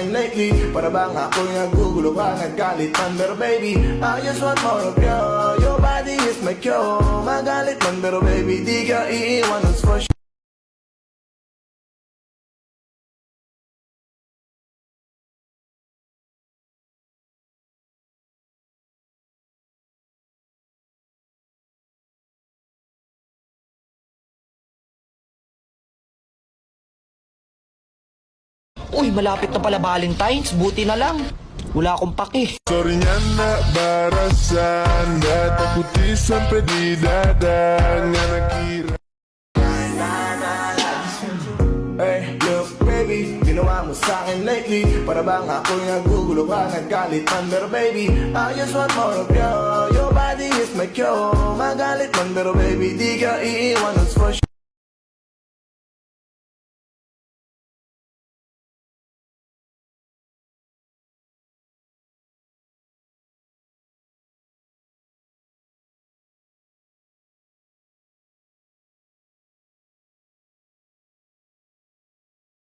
sa'kin lately. Para bang ako'y nagugulo ka, naggalit man. Pero baby, I just want more of you. Your body is my cure. Magalit man pero baby, di ka iiwan, that's for sure. Uy, malapit na pala Valentine's. Buti na lang. Wala akong pake. Sorry na barasan data putih sampai di dada nga nakira. Hey, look baby, ginawa mo sa'kin lately. Para bang ako'y nagugulo ka, naggalit man. Pero baby, I just want more of you. Your body is my cure. Magalit man pero baby, di ka iiwan, that's for sure.